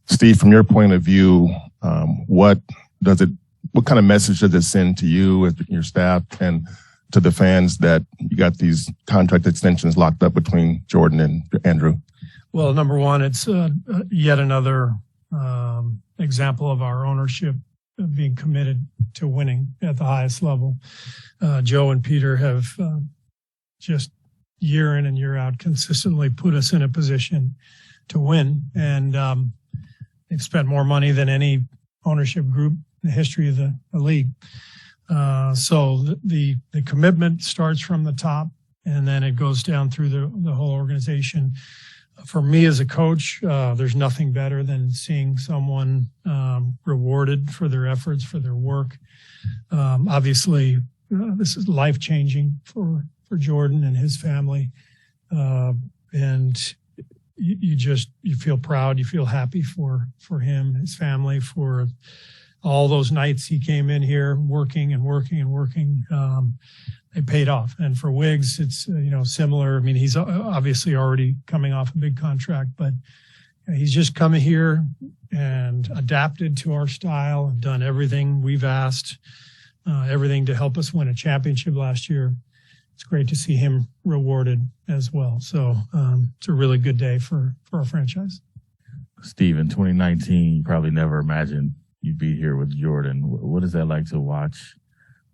Steve, from your point of view, what kind of message does it send to you, as your staff, and to the fans that you got these contract extensions locked up between Jordan and Andrew? Well, number one, it's yet another example of our ownership being committed to winning at the highest level. Joe and Peter have just year in and year out consistently put us in a position to win, and they've spent more money than any ownership group in the history of the league. So the commitment starts from the top, and then it goes down through the whole organization. For me as a coach, there's nothing better than seeing someone rewarded for their efforts, for their work. Obviously, this is life-changing for Jordan and his family, and you feel proud, you feel happy for him, his family, for all those nights he came in here working. They paid off. And for Wiggs, it's similar. I mean, he's obviously already coming off a big contract, but he's just come here and adapted to our style and done everything we've asked, everything to help us win a championship last year. It's great to see him rewarded as well. So it's a really good day for our franchise. Steve, in 2019, you probably never imagined you'd be here with Jordan. What is that like to watch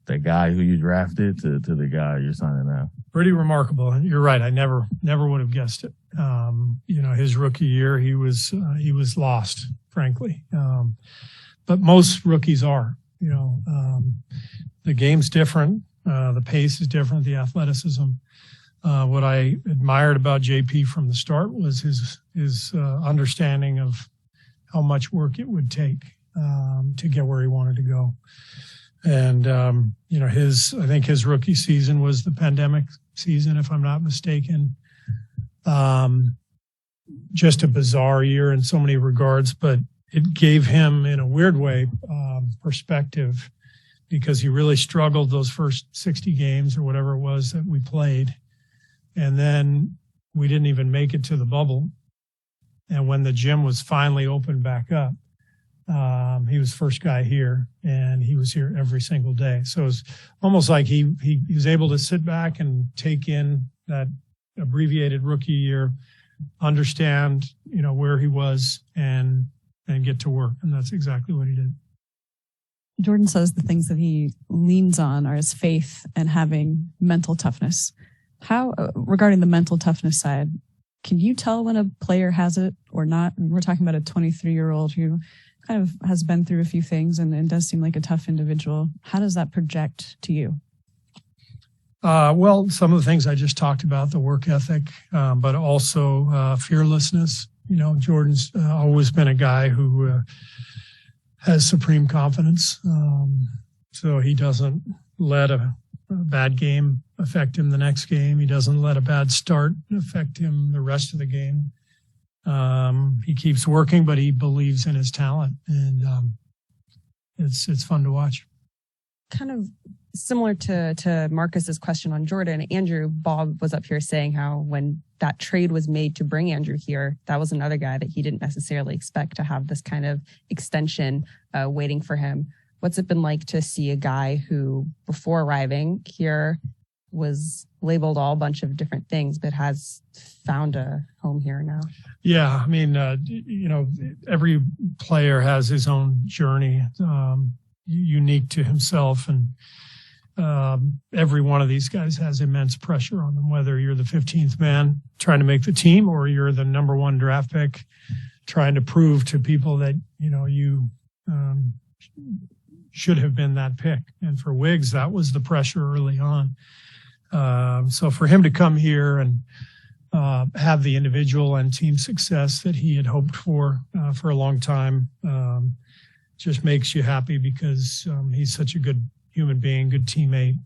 that guy who you drafted to the guy you're signing now? Pretty remarkable. And you're right. I never would have guessed it. His rookie year, he was lost, frankly. But most rookies are, the game's different. The pace is different, the athleticism. What I admired about JP from the start was his understanding of how much work it would take to get where he wanted to go. And, I think his rookie season was the pandemic season, if I'm not mistaken. Just a bizarre year in so many regards, but it gave him, in a weird way, perspective, because he really struggled those first 60 games or whatever it was that we played. And then we didn't even make it to the bubble. And when the gym was finally opened back up, he was first guy here, and he was here every single day. So it was almost like he was able to sit back and take in that abbreviated rookie year, understand, where he was, and get to work. And that's exactly what he did. Jordan says the things that he leans on are his faith and having mental toughness. How, regarding the mental toughness side, can you tell when a player has it or not? We're talking about a 23-year-old who kind of has been through a few things and does seem like a tough individual. How does that project to you? Well, some of the things I just talked about, the work ethic, but also fearlessness. Jordan's always been a guy who has supreme confidence. So he doesn't let a bad game affect him the next game. He doesn't let a bad start affect him the rest of the game. He keeps working, but he believes in his talent, and it's fun to watch. Kind of similar to Marcus's question on Jordan, Andrew, Bob was up here saying how when that trade was made to bring Andrew here, that was another guy that he didn't necessarily expect to have this kind of extension waiting for him. What's it been like to see a guy who, before arriving here, was labeled all a bunch of different things, but has found a home here now? Yeah, I mean, every player has his own journey, unique to himself, and every one of these guys has immense pressure on them, whether you're the 15th man trying to make the team or you're the number one draft pick trying to prove to people that, you should have been that pick. And for Wiggs, that was the pressure early on. So for him to come here and have the individual and team success that he had hoped for a long time just makes you happy, because he's such a good human being, good teammate.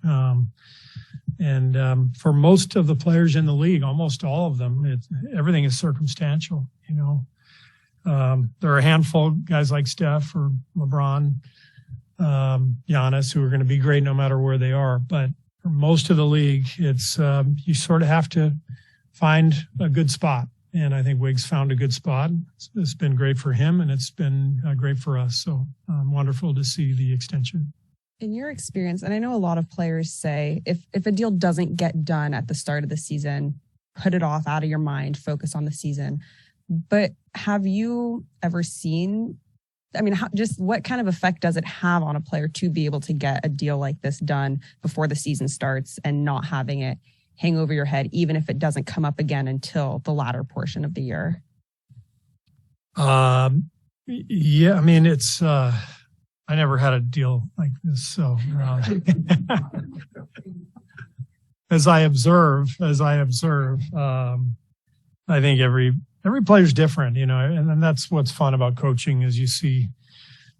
And for most of the players in the league, almost all of them, everything is circumstantial. There are a handful of guys like Steph or LeBron, Giannis, who are going to be great no matter where they are. But for most of the league, it's you sort of have to find a good spot. And I think Wiggs found a good spot. It's been great for him, and it's been great for us. So wonderful to see the extension. In your experience, and I know a lot of players say, if a deal doesn't get done at the start of the season, put it off out of your mind, focus on the season. But have you ever seen, just what kind of effect does it have on a player to be able to get a deal like this done before the season starts and not having it hang over your head, even if it doesn't come up again until the latter portion of the year? Yeah, it's, I never had a deal like this. So as I observe, I think every player's different, and that's what's fun about coaching is you see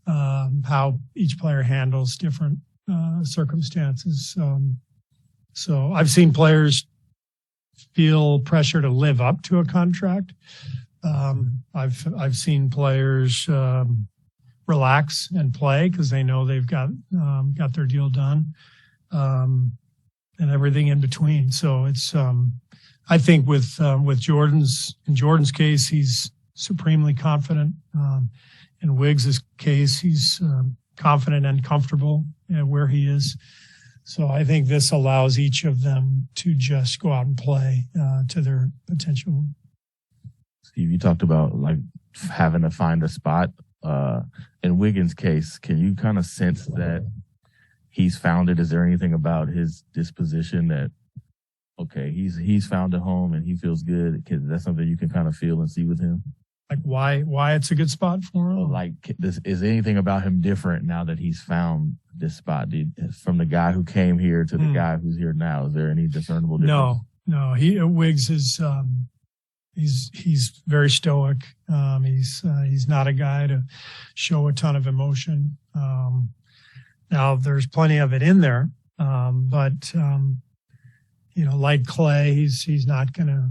how each player handles different circumstances. So I've seen players feel pressure to live up to a contract. I've seen players relax and play because they know they've got their deal done, and everything in between. So it's I think with Jordan's case, he's supremely confident. In Wiggs' case, he's confident and comfortable where he is. So I think this allows each of them to just go out and play to their potential. Steve, you talked about like having to find a spot. In Wiggins' case, can you kind of sense that he's found it? Is there anything about his disposition that, okay, he's found a home and he feels good? That's something you can kind of feel and see with him? Like why it's a good spot for him? Like, is anything about him different now that he's found this spot? From the guy who came here to the guy who's here now, is there any discernible difference? No. Wiggs is he's very stoic. He's not a guy to show a ton of emotion. Now there's plenty of it in there, but like Clay, he's not going to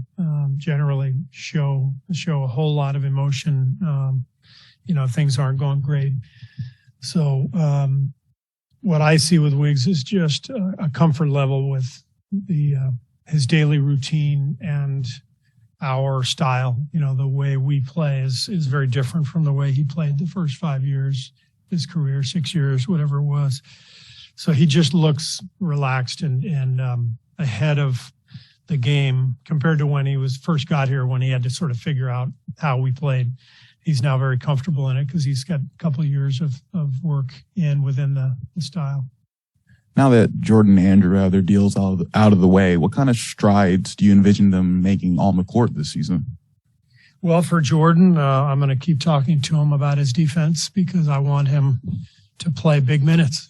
generally show a whole lot of emotion. Things aren't going great. So what I see with Wiggs is just a comfort level with his daily routine and our style. The way we play is very different from the way he played the first 5 years, his career, 6 years, whatever it was. So he just looks relaxed and ahead of the game compared to when he was first got here, when he had to sort of figure out how we played. He's now very comfortable in it because he's got a couple of years of work within the style. Now that Jordan and Andrew have their deals out of the way, what kind of strides do you envision them making on the court this season? Well, for Jordan, I'm going to keep talking to him about his defense because I want him to play big minutes.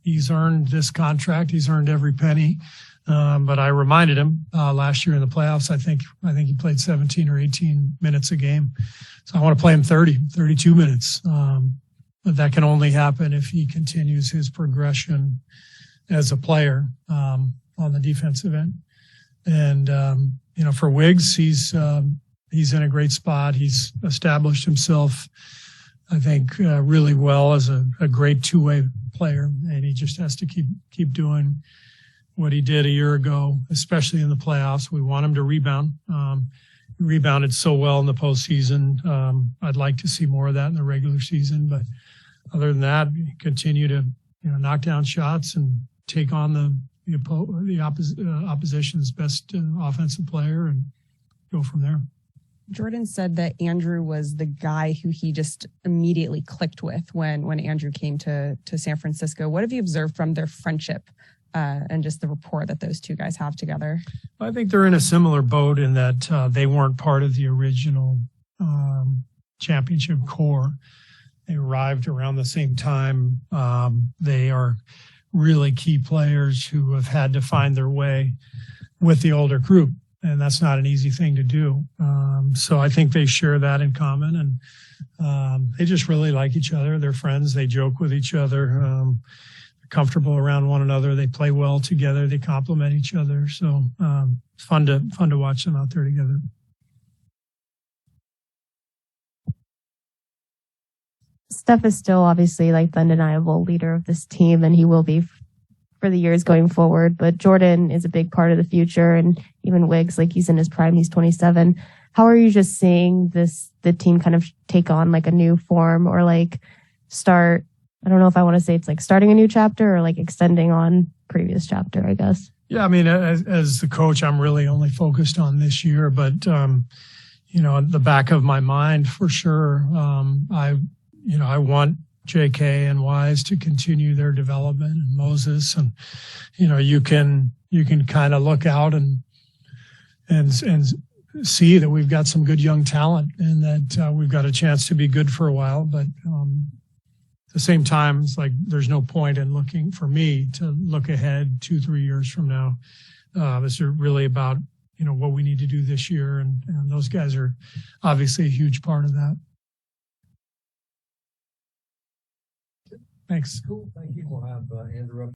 He's earned this contract. He's earned every penny. But I reminded him last year in the playoffs, I think he played 17 or 18 minutes a game. So I want to play him 32 minutes. But that can only happen if he continues his progression as a player on the defensive end. And, for Wiggs, he's in a great spot. He's established himself, I think, really well as a great two-way player. And he just has to keep doing what he did a year ago, especially in the playoffs. We want him to rebound. He rebounded so well in the postseason. I'd like to see more of that in the regular season, but other than that, continue to knock down shots and take on the opposition's best offensive player and go from there. Jordan said that Andrew was the guy who he just immediately clicked with when Andrew came to San Francisco. What have you observed from their friendship and just the rapport that those two guys have together? I think they're in a similar boat in that they weren't part of the original championship core. They arrived around the same time. They are really key players who have had to find their way with the older group, and that's not an easy thing to do. So I think they share that in common, and they just really like each other. They're friends. They joke with each other. They're comfortable around one another. They play well together. They complement each other. So it's fun to watch them out there together. Steph is still obviously like the undeniable leader of this team, and he will be for the years going forward, but Jordan is a big part of the future, and even Wiggs, like he's in his prime, he's 27. How are you just seeing the team kind of take on like a new form or like start? I don't know if I want to say it's like starting a new chapter or like extending on previous chapter, I guess. Yeah, I mean, as the coach, I'm really only focused on this year, but at the back of my mind, for sure, I want JK and Wise to continue their development, and Moses, and you can kind of look out and see that we've got some good young talent, and that we've got a chance to be good for a while. But at the same time, it's like there's no point in looking for me to look ahead 2-3 years from now. It's really about what we need to do this year, and those guys are obviously a huge part of that. Thanks. Cool. Thank you. We'll have Andrew up.